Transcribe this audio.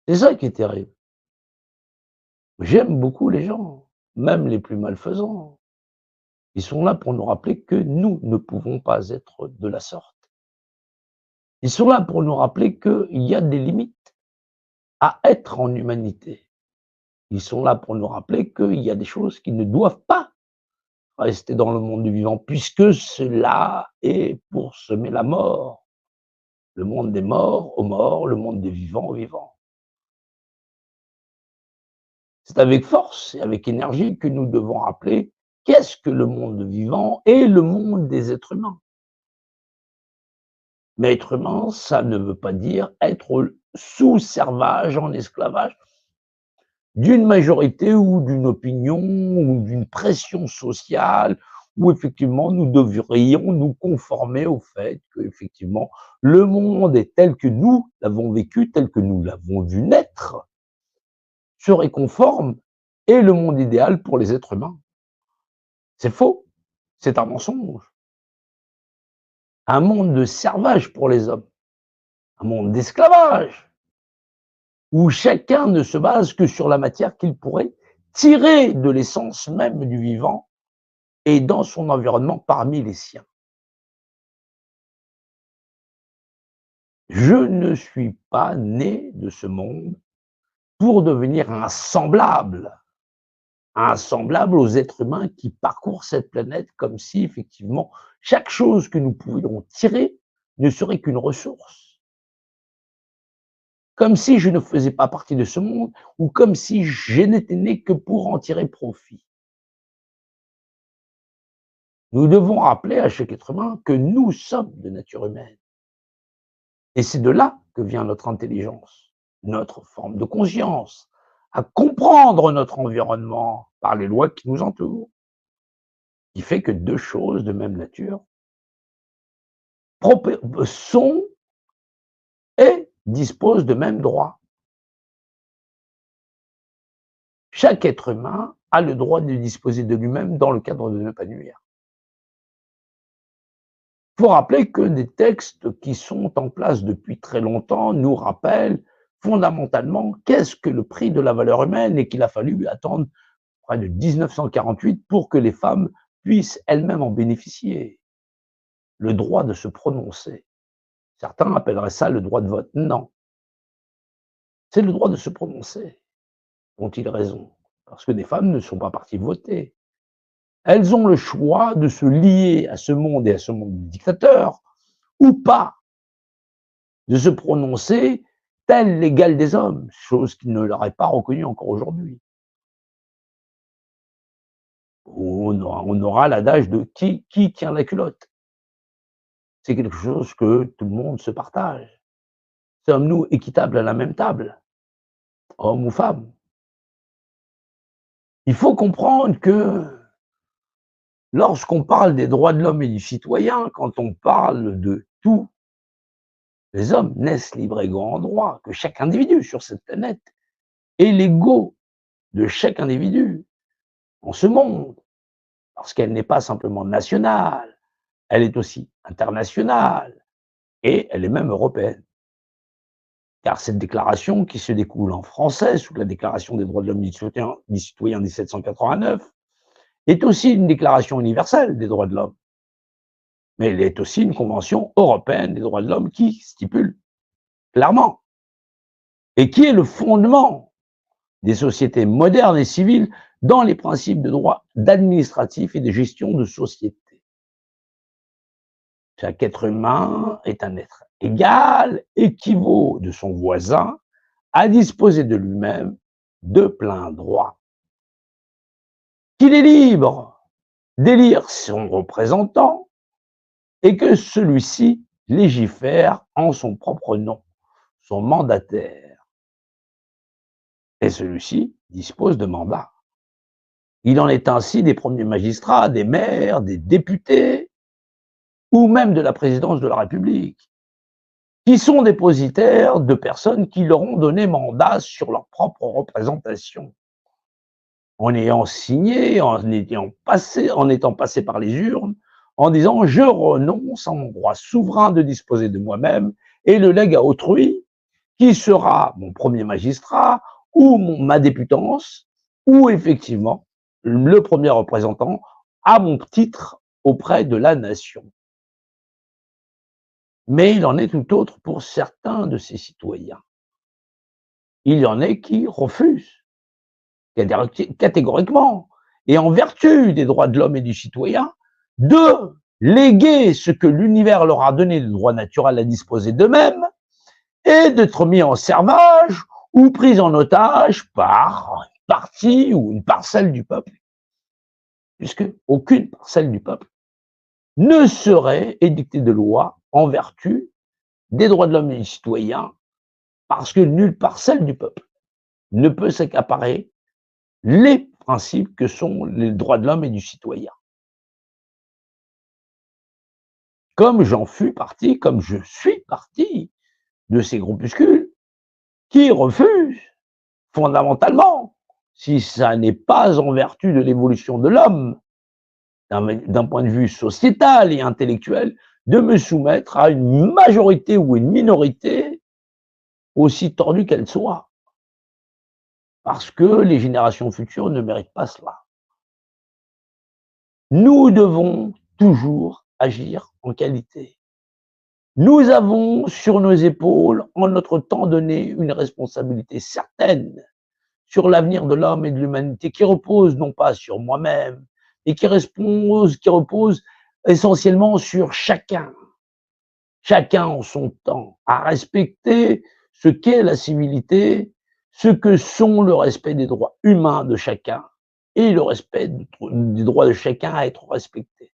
C'est ça qui est terrible. J'aime beaucoup les gens, même les plus malfaisants. Ils sont là pour nous rappeler que nous ne pouvons pas être de la sorte. Ils sont là pour nous rappeler qu'il y a des limites à être en humanité. Ils sont là pour nous rappeler qu'il y a des choses qui ne doivent pas rester dans le monde du vivant, puisque cela est pour semer la mort. Le monde des morts aux morts, le monde des vivants aux vivants. C'est avec force et avec énergie que nous devons rappeler qu'est-ce que le monde vivant et le monde des êtres humains. Mais être humain, ça ne veut pas dire être sous servage, en esclavage d'une majorité ou d'une opinion ou d'une pression sociale où effectivement nous devrions nous conformer au fait qu'effectivement le monde est tel que nous l'avons vécu, tel que nous l'avons vu naître, serait conforme et le monde idéal pour les êtres humains. C'est faux, c'est un mensonge. Un monde de servage pour les hommes, un monde d'esclavage, où chacun ne se base que sur la matière qu'il pourrait tirer de l'essence même du vivant et dans son environnement parmi les siens. Je ne suis pas né de ce monde pour devenir un semblable aux êtres humains qui parcourent cette planète comme si effectivement chaque chose que nous pouvions tirer ne serait qu'une ressource. Comme si je ne faisais pas partie de ce monde ou comme si je n'étais né que pour en tirer profit. Nous devons rappeler à chaque être humain que nous sommes de nature humaine. Et c'est de là que vient notre intelligence, notre forme de conscience, à comprendre notre environnement par les lois qui nous entourent, qui fait que deux choses de même nature sont et disposent de mêmes droits. Chaque être humain a le droit de disposer de lui-même dans le cadre de ne pas nuire. Il faut rappeler que des textes qui sont en place depuis très longtemps nous rappellent fondamentalement qu'est-ce que le prix de la valeur humaine et qu'il a fallu attendre près de 1948 pour que les femmes puissent elles-mêmes en bénéficier. Le droit de se prononcer. Certains appelleraient ça le droit de vote. Non, c'est le droit de se prononcer. Ont-ils raison? Parce que des femmes ne sont pas parties voter. Elles ont le choix de se lier à ce monde et à ce monde dictateur ou pas, de se prononcer tel l'égal des hommes, chose qui ne leur est pas reconnue encore aujourd'hui. On aura l'adage de qui tient la culotte. C'est quelque chose que tout le monde se partage. Sommes-nous équitables à la même table, hommes ou femmes? Il faut comprendre que lorsqu'on parle des droits de l'homme et du citoyen, quand on parle de tous les hommes naissent libres et égaux en droit, que chaque individu sur cette planète est l'ego de chaque individu en ce monde, parce qu'elle n'est pas simplement nationale, elle est aussi internationale et elle est même européenne. Car cette déclaration, qui se découle en français sous la Déclaration des droits de l'homme et du citoyen 1789, est aussi une déclaration universelle des droits de l'homme. Mais elle est aussi une convention européenne des droits de l'homme qui stipule clairement et qui est le fondement des sociétés modernes et civiles dans les principes de droit administratif et de gestion de société. Chaque être humain est un être égal, équivaut de son voisin, à disposer de lui-même de plein droit. Qu'il est libre d'élire son représentant et que celui-ci légifère en son propre nom, son mandataire. Et celui-ci dispose de mandats. Il en est ainsi des premiers magistrats, des maires, des députés, ou même de la présidence de la République, qui sont dépositaires de personnes qui leur ont donné mandat sur leur propre représentation. En ayant signé, en étant passé par les urnes, en disant je renonce à mon droit souverain de disposer de moi-même et le lègue à autrui qui sera mon premier magistrat ou ma députance, ou effectivement le premier représentant à mon titre auprès de la nation. Mais il en est tout autre pour certains de ces citoyens. Il y en a qui refusent catégoriquement, et en vertu des droits de l'homme et du citoyen, de léguer ce que l'univers leur a donné de droit naturel à disposer d'eux-mêmes, et d'être mis en servage ou pris en otage par une partie ou une parcelle du peuple, puisque aucune parcelle du peuple ne serait édictée de loi en vertu des droits de l'homme et du citoyen, parce que nulle parcelle du peuple ne peut s'accaparer les principes que sont les droits de l'homme et du citoyen. Comme j'en fus partie, comme je suis partie de ces groupuscules qui refusent fondamentalement, si ça n'est pas en vertu de l'évolution de l'homme, d'un point de vue sociétal et intellectuel, de me soumettre à une majorité ou une minorité, aussi tordue qu'elle soit. Parce que les générations futures ne méritent pas cela. Nous devons toujours agir en qualité. Nous avons sur nos épaules, en notre temps donné, une responsabilité certaine sur l'avenir de l'homme et de l'humanité qui repose non pas sur moi-même, mais qui repose essentiellement sur chacun en son temps, à respecter ce qu'est la civilité, ce que sont le respect des droits humains de chacun et le respect des droits de chacun à être respecté.